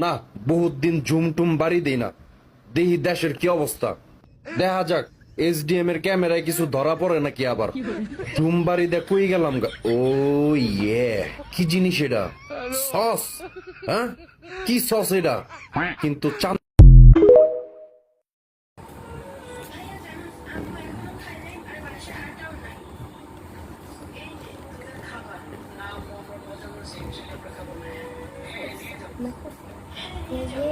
না, বহুত দিন ঝুমটুম বাড়ি দেই না, দেখি দেশের কি অবস্থা। দেখা যাক এসডিএম এর ক্যামেরায় কিছু ধরা পড়ে নাকি আবার। ঝুম বাড়ি দে কই গেলাম গা। ও ইয়ে, কি জিনিস এটা? সস? হ্যাঁ, কি সস এটা? কিন্তু চান এই যে